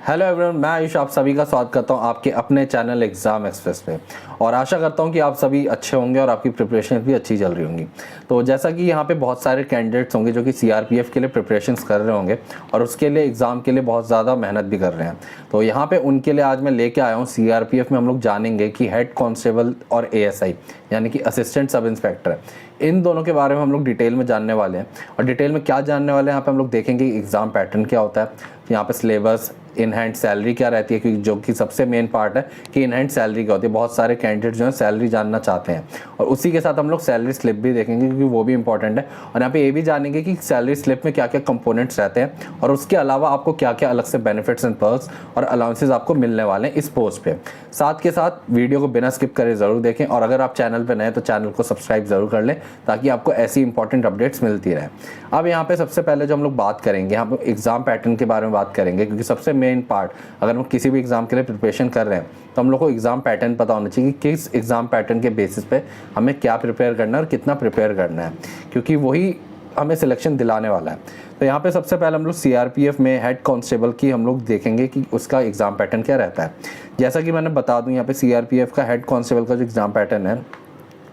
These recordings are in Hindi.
हेलो एवरीवन, मैं आयुष आप सभी का स्वागत करता हूं आपके अपने चैनल एग्ज़ाम एक्सप्रेस पे। और आशा करता हूं कि आप सभी अच्छे होंगे और आपकी प्रिपरेशन भी अच्छी चल रही होंगी। तो जैसा कि यहां पे बहुत सारे कैंडिडेट्स होंगे जो कि सीआरपीएफ के लिए प्रिपरेशंस कर रहे होंगे और उसके लिए एग्ज़ाम के लिए बहुत ज़्यादा मेहनत भी कर रहे हैं। तो यहाँ पर उनके लिए आज मैं लेके आया हूँ, सीआरपीएफ में हम लोग जानेंगे कि हेड कॉन्स्टेबल और एएसआई यानी कि असिस्टेंट सब इंस्पेक्टर, इन दोनों के बारे में हम लोग डिटेल में जानने वाले हैं। और डिटेल में क्या जानने वाले हैं यहाँ पे हम लोग देखेंगे कि एग्ज़ाम पैटर्न क्या होता है, यहाँ पे सिलेबस, इन हैंड सैलरी क्या रहती है, क्योंकि जो कि सबसे मेन पार्ट है कि इन हैंड सैलरी क्या होती है। बहुत सारे कैंडिडेट जो है सैलरी जानना चाहते हैं और उसी के साथ हम लोग सैलरी स्लिप भी देखेंगे क्योंकि वो भी इंपॉर्टेंट है। और यहाँ पे ये भी जानेंगे कि सैलरी स्लिप में क्या क्या कंपोनेंट्स रहते हैं और उसके अलावा आपको क्या क्या अलग से बेनिफिट्स एंड पर्क्स और अलाउंसेस आपको मिलने वाले हैं इस पोस्ट पे। साथ के साथ वीडियो को बिना स्किप करे ज़रूर देखें और अगर आप चैनल पर नए तो चैनल को सब्सक्राइब ज़रूर कर लें ताकि आपको ऐसी इंपॉर्टेंट अपडेट्स मिलती रहे। अब यहाँ पे सबसे पहले जो हम लोग बात करेंगे, यहाँ पे एग्ज़ाम पैटर्न के बारे में बात करेंगे क्योंकि सबसे मेन पार्ट, अगर हम किसी भी एग्ज़ाम के लिए प्रिपरेशन कर रहे हैं तो हम लोग को एग्ज़ाम पैटर्न पता होना चाहिए कि किस एग्ज़ाम पैटर्न के बेसिस पे हमें क्या प्रिपेयर करना है और कितना प्रिपेयर करना है, क्योंकि वही हमें सिलेक्शन दिलाने वाला है। तो यहाँ पे सबसे पहले हम लोग सीआरपीएफ में हेड कांस्टेबल की हम लोग देखेंगे कि उसका एग्ज़ाम पैटर्न क्या रहता है। जैसा कि मैंने बता दूँ, यहाँ पे सीआरपीएफ का हेड कांस्टेबल का जो एग्ज़ाम पैटर्न है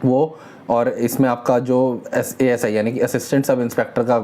वो, और इसमें आपका जो एएसआई यानी कि असिस्टेंट सब इंस्पेक्टर का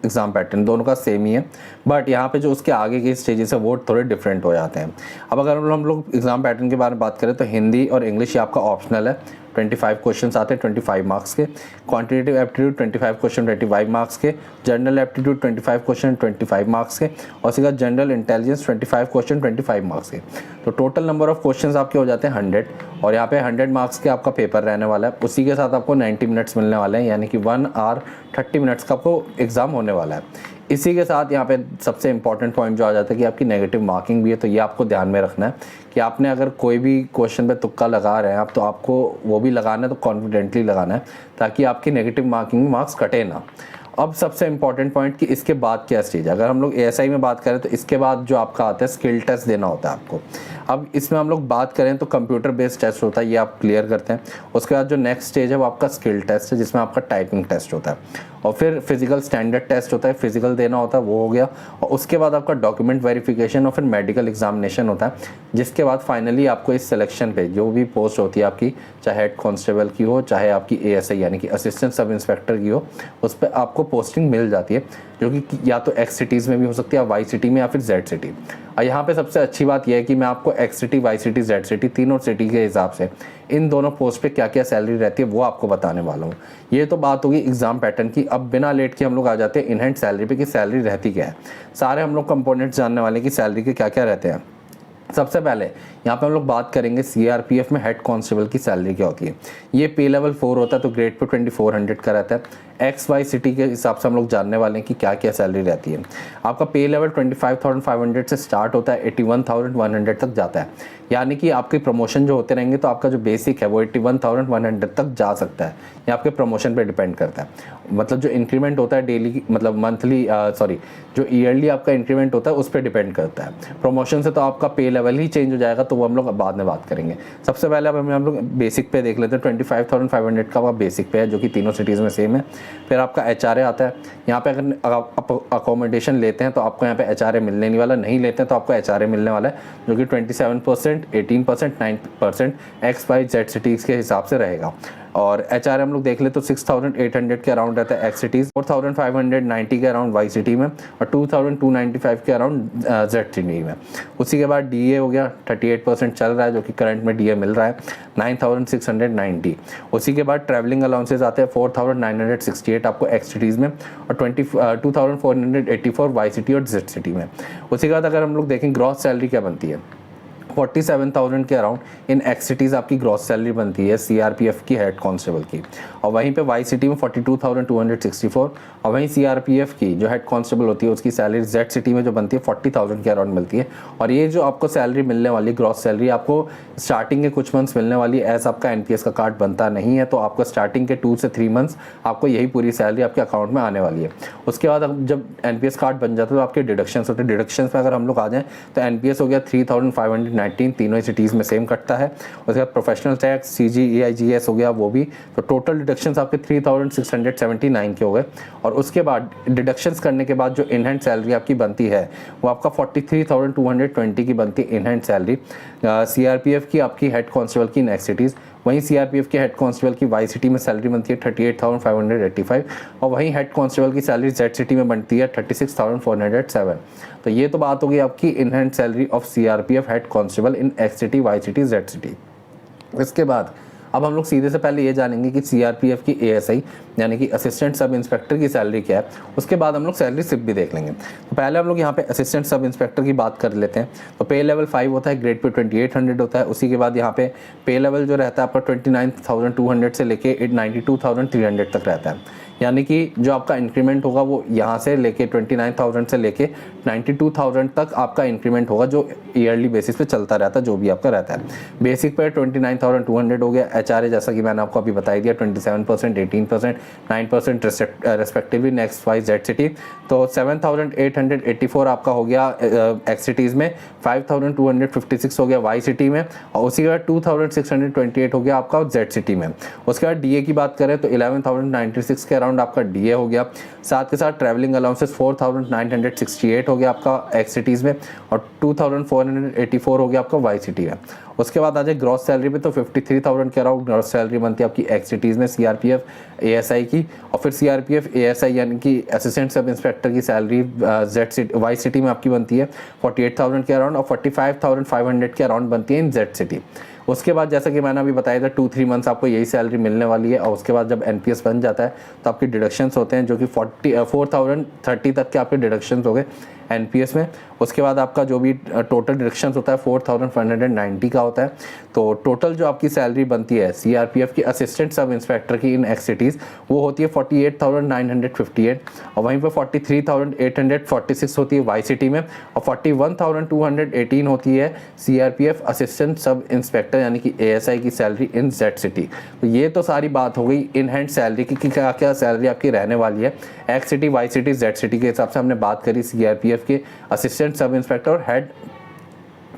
एग्ज़ाम पैटर्न दोनों का सेम ही है, बट यहाँ पे जो उसके आगे के स्टेजेस है वो थोड़े डिफरेंट हो जाते हैं। अब अगर हम लोग एग्ज़ाम पैटर्न के बारे में बात करें तो हिंदी और इंग्लिश ये आपका ऑप्शनल है, 25 क्वेश्चन आते हैं 25 मार्क्स के। क्वांटिटेटिव एप्टीट्यूड 25 क्वेश्चन 25 मार्क्स के। जनरल एप्टीट्यूड 25 क्वेश्चन 25 मार्क्स के। और उसके बाद जनरल इंटेलिजेंस 25 क्वेश्चन 25 मार्क्स के। तो टोटल नंबर ऑफ क्वेश्चंस आपके हो जाते हैं 100 और यहाँ पे 100 मार्क्स के आपका पेपर रहने वाला है। उसी के साथ आपको 90 मिनट्स मिलने वाले हैं, यानी कि 1 आवर 30 मिनट्स का आपको एग्ज़ाम होने वाला है। इसी के साथ यहाँ पे सबसे इंपॉर्टेंट पॉइंट जो आ जाता है कि आपकी नेगेटिव मार्किंग भी है, तो ये आपको ध्यान में रखना है कि आपने अगर कोई भी क्वेश्चन पे तुक्का लगा रहे हैं आप, तो आपको वो भी लगाना है तो कॉन्फिडेंटली लगाना है ताकि आपकी नेगेटिव मार्किंग में मार्क्स कटे ना। अब सबसे इंपॉर्टेंट पॉइंट कि इसके बाद क्या स्टेज है। अगर हम लोग एएसआई में बात करें तो इसके बाद जो आपका आता है स्किल टेस्ट देना होता है आपको। अब इसमें हम लोग बात करें तो कंप्यूटर बेस्ड टेस्ट होता है, ये आप क्लियर करते हैं। उसके बाद जो नेक्स्ट स्टेज है वो आपका स्किल टेस्ट है जिसमें आपका टाइपिंग टेस्ट होता है और फिर फिजिकल स्टैंडर्ड टेस्ट होता है, फिजिकल देना होता है, वो हो गया। और उसके बाद आपका डॉक्यूमेंट वेरिफिकेशन और फिर मेडिकल एग्जामिनेशन होता है, जिसके बाद फाइनली आपको इस सिलेक्शन पे जो भी पोस्ट होती है आपकी, चाहे हेड कांस्टेबल की हो चाहे आपकी एएसआई यानी कि असिस्टेंट सब इंस्पेक्टर की हो, उस पर आपको पोस्टिंग मिल जाती है, जो कि या तो एक्स सिटीज़ में भी हो सकती है, वाई सिटी में या फिर जेड सिटी। और यहाँ पे सबसे अच्छी बात यह है कि मैं आपको X city, Y city, Z city तीनों सिटी के हिसाब से इन दोनों पोस्ट पे क्या क्या सैलरी रहती है वो आपको बताने वाला हूँ। ये तो बात होगी एग्जाम पैटर्न की। अब बिना लेट के हम लोग आ जाते हैं इन हैंड सैलरी पे कि सैलरी रहती क्या है। सारे हम लोग कंपोनेंट्स जानने वाले कि सैलरी के क्या क्या रहते हैं। सबसे पहले यहाँ पे हम लोग बात करेंगे सीआरपीएफ में हेड कांस्टेबल की सैलरी क्या होती है। ये पे लेवल 4 होता है तो ग्रेड पे 2400 का रहता है। एक्स वाई सिटी के हिसाब से हम लोग जानने वाले हैं कि क्या क्या सैलरी रहती है। आपका पे लेवल 25,500 से स्टार्ट होता है, 81,100 तक जाता है, यानी कि आपके प्रमोशन जो होते रहेंगे तो आपका जो बेसिक है वो 81,100 तक जा सकता है। ये आपके प्रमोशन पे डिपेंड करता है, मतलब जो इंक्रीमेंट होता है डेली, मतलब मंथली जो ईयरली आपका इंक्रीमेंट होता है उस पर डिपेंड करता है। प्रमोशन से तो आपका पे लेवल ही चेंज हो जाएगा, तो वो हम लोग बाद में बात करेंगे। सबसे पहले अब हम लोग बेसिक पे देख लेते हैं। 25,500 का बेसिक पे है जो कि तीनों सिटीज़ में सेम है। फिर आपका एचआरए आता है। यहाँ पे अगर आप अकोमोडेशन लेते हैं तो आपको यहाँ पे एचआरए मिलने नहीं वाला, नहीं लेते हैं तो आपको एचआरए मिलने वाला है जो कि 27%, 18%, 9% एक्स वाई जेड सिटीज़ के हिसाब से रहेगा। और एचआरए हम लोग देख ले तो 6,800 के अराउंड रहता है एक्स सिटीज़, 4,590 के अराउंड वाई सिटी में और 2,295 के अराउंड जेड सिटी में। उसी के बाद डीए हो गया, 38% चल रहा है जो कि करंट में डीए मिल रहा है, 9,690। उसी के बाद ट्रैवलिंग अलाउंसेज आते हैं 4,968 आपको एक्स सिटीज़ में और 2,484 वाई सिटी और जेड सिटी में। उसी के बाद अगर हम लोग देखें ग्रॉस सैलरी क्या बनती है, 47,000 के अराउंड इन एक्स सिटीज़ आपकी ग्रॉस सैलरी बनती है सीआरपीएफ की हेड कांस्टेबल की। और वहीं पे वाई सिटी में 42,264 और वहीं सीआरपीएफ की जो हेड कांस्टेबल होती है उसकी सैलरी जेड सिटी में जो बनती है 40,000 के अराउंड मिलती है। और ये जो आपको सैलरी मिलने वाली ग्रॉस सैलरी आपको स्टार्टिंग के कुछ मंथ्स मिलने वाली है, एज आपका एनपीएस का कार्ड बनता नहीं है तो आपको स्टार्टिंग के 2 से 3 मंथ्स आपको यही पूरी सैलरी आपके अकाउंट में आने वाली है। उसके बाद जब एनपीएस कार्ड बन जाता है तो आपके डिडक्शंस होते हैं। डिडक्शंस में अगर हम लोग आ जाएँ तो एनपीएस हो गया 3,590 19 तीनों ही सिटीज़ में सेम कटता है। उसके बाद प्रोफेशनल टैक्स CGEIGS हो गया वो भी, तो टोटल डिडक्शंस आपके 3679 के हो गए। और उसके बाद डिडक्शंस करने के बाद जो इन हैंड सैलरी आपकी बनती है वो आपका 43,220 की बनती है इन हैंड सैलरी CRPF की, आपकी हेड कांस्टेबल की नेक्स्ट सिटीज़। वहीं CRPF के हेड कांस्टेबल की वाई सिटी में सैलरी बनती है 38,585 और वहीं हेड कांस्टेबल की सैलरी जेड सिटी में बनती है 36,407। तो ये तो बात होगी आपकी in hand salary of CRPF head constable in X city, Y city, Z city. इसके बाद अब हम लोग सीधे से पहले ये जानेंगे कि CRPF की ASI यानी कि असिस्टेंट सब इंस्पेक्टर की सैलरी क्या है, उसके बाद हम लोग सैलरी स्लिप भी देख लेंगे। तो पहले हम लोग यहाँ पे असिस्टेंट सब इंस्पेक्टर की बात कर लेते हैं। तो पे लेवल 5 होता है, ग्रेड पे 2800 होता है। उसी के बाद यहाँ पे पे लेवल जो रहता है आपका 29,200 से लेके 92,300 तक रहता है। यानी कि जो आपका इंक्रीमेंट होगा वो यहाँ से लेके 29,000 से लेके 92,000 तक आपका इंक्रीमेंट होगा, जो ईयरली बेसिस पे चलता रहता है, जो भी आपका रहता है। बेसिक पे 29,200 हो गया। HRA जैसा कि मैंने आपको अभी बता दिया 27%, 18%, 9% respectively next Y Z city. तो 7,884 आपका हो गया एक्स सिटीज़ में, 5,256 हो गया वाई सिटी में और उसी के बाद 2,628 हो गया आपका जेड सिटी में। उसके बाद DA की बात करें तो 11,096 के अराउंड आपका DA हो गया। साथ के साथ ट्रैवलिंग अलाउंसेस 4,968 हो गया आपका एक्स सिटीज़ में और 2,484 हो गया आपका वाई सिटी में। उसके बाद आ जाए ग्रॉस सैलरी पे तो 53,000 के अराउंड ग्रॉस सैलरी बनती है आपकी एक्स सिटीज़ में CRPF ASI की। और फिर CRPF ASI यानी कि असिस्टेंट सब इंस्पेक्टर की salary Z city, Y city में आपकी बनती है 48,000 के अराउंड और 45,500 के अराउंड बनती है इन जेड सिटी। उसके बाद जैसा कि मैंने अभी बताया था 2-3 मंथ्स आपको यही सैलरी मिलने वाली है और उसके बाद जब NPS बन जाता है तो आपकी डिडक्शंस होते हैं जो कि 4,030 तक के आपके डिडक्शंस हो गए NPS में। उसके बाद आपका जो भी टोटल डिडक्शंस होता है 4,590 का होता है। तो टोटल जो आपकी सैलरी बनती है CRPF की असिस्टेंट सब इंस्पेक्टर की इन एक्स सिटीज़ वो होती है 48,958 और वहीं पर 43,846 होती है वाई सिटी में और 41,218 होती है CRPF असिस्टेंट सब इंस्पेक्टर यानी कि ASI की सैलरी इन जेड सिटी। तो ये तो सारी बात हो गई इन हैंड सैलरी की क्या क्या सैलरी आपकी रहने वाली है X city, Y city, Z city के हिसाब से हमने बात करी CRPF के असिस्टेंट सब इंस्पेक्टर और हेड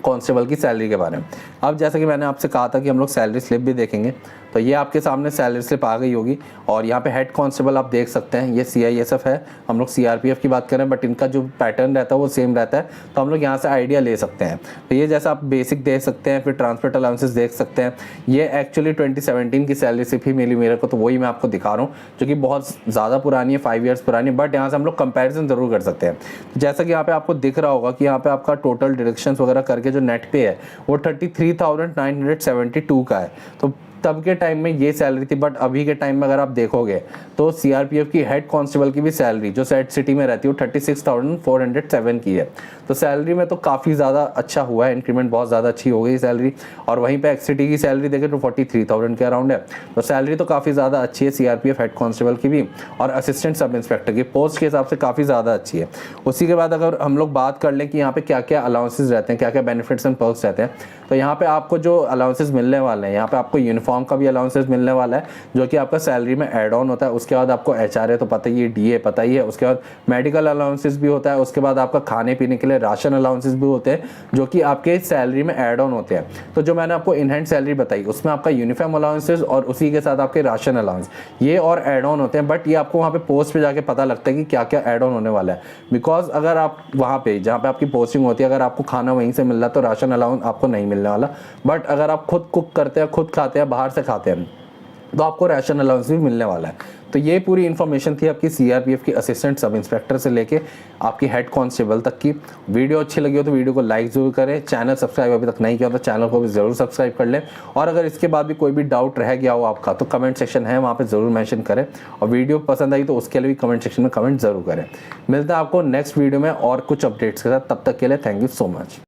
कांस्टेबल की सैलरी के बारे में। अब जैसा कि मैंने आपसे कहा था कि हम लोग सैलरी स्लिप भी देखेंगे, तो ये आपके सामने सैलरी स्लिप आ गई होगी और यहाँ पे हेड कांस्टेबल आप देख सकते हैं, ये CISF है। हम लोग CRPF की बात करें बट इनका जो पैटर्न रहता है वो सेम रहता है, तो हम लोग यहाँ से आइडिया ले सकते हैं। तो ये जैसा आप बेसिक देख सकते हैं, फिर ट्रांसपोर्ट अलाउंसेस देख सकते हैं। ये एक्चुअली 2017 की सैलरी स्लिप ही मिली मेरे को, तो वही मैं आपको दिखा रहा हूँ जो कि बहुत ज़्यादा पुरानी है, 5 ईयर्स पुरानी है, बट यहाँ से हम लोग कंपेरिजन ज़रूर कर सकते हैं। जैसा कि यहाँ पे आपको दिख रहा होगा कि यहाँ पे आपका टोटल डिडक्शंस वगैरह करके जो नेट पे है वो 33,972 का है। तो तब के टाइम में ये सैलरी थी, बट अभी के टाइम में अगर आप देखोगे तो CRPF की हेड कांस्टेबल की भी सैलरी जो सेट सिटी में रहती है वो 36,407 की है। तो सैलरी में तो काफ़ी ज़्यादा अच्छा हुआ है, इंक्रीमेंट बहुत ज़्यादा अच्छी हो गई सैलरी। और वहीं पे एक्स सिटी की सैलरी देखें तो 43,000 के अराउंड है। तो सैलरी तो काफ़ी ज़्यादा अच्छी है CRPF हेड कांस्टेबल की भी और असिस्टेंट सब इंस्पेक्टर की पोस्ट के हिसाब से काफ़ी ज़्यादा अच्छी है। उसी के बाद अगर हम लोग बात कर लें कि यहाँ पे क्या क्या अलाउंसेस रहते हैं, क्या क्या बेनिफिट्स एंड पर्क्स रहते हैं, तो यहाँ पे आपको जो अलाउंसेस मिलने वाले हैं, यहाँ पे आपको यूनिफॉर्म का भी अलाउंसेस मिलने वाला है जो कि आपका सैलरी में ऐड ऑन होता है। उसके बाद आपको HRA तो पता ही है, DA पता ही है, उसके बाद मेडिकल अलाउंसेस भी होता है, उसके बाद आपका खाने पीने के लिए राशन अलाउंसेस भी होते हैं जो कि आपके सैलरी में ऐड ऑन होते हैं। तो जो मैंने आपको इन हैंड सैलरी बताई उसमें आपका यूनिफॉर्म अलाउंसेस और उसी के साथ आपके राशन अलाउंस ये और ऐड ऑन होते हैं, बट ये आपको वहाँ पे पोस्ट पे जाके पता लगता है कि क्या क्या ऐड ऑन होने वाला है। बिकॉज अगर आप वहाँ पे जहाँ पे आपकी पोस्टिंग होती है अगर आपको खाना वहीं से मिल रहा है तो राशन अलाउंस आपको नहीं मिलने वाला, बट अगर आप खुद कुक करते हैं, खुद खाते हैं, बाहर से खाते हैं, तो आपको राशन अलाउंस भी मिलने वाला है। तो ये पूरी इन्फॉर्मेशन थी आपकी CRPF की असिस्टेंट सब इंस्पेक्टर से लेके आपकी हेड कांस्टेबल तक की। वीडियो अच्छी लगी हो तो वीडियो को लाइक जरूर करें, चैनल सब्सक्राइब अभी तक नहीं किया तो चैनल को भी ज़रूर सब्सक्राइब कर लें। और अगर इसके बाद भी कोई भी डाउट रह गया हो आपका तो कमेंट सेक्शन है, वहाँ पर ज़रूर मैंशन करें। और वीडियो पसंद आई तो उसके लिए भी कमेंट सेक्शन में कमेंट ज़रूर करें। मिलता है आपको नेक्स्ट वीडियो में और कुछ अपडेट्स के साथ, तब तक के लिए थैंक यू सो मच।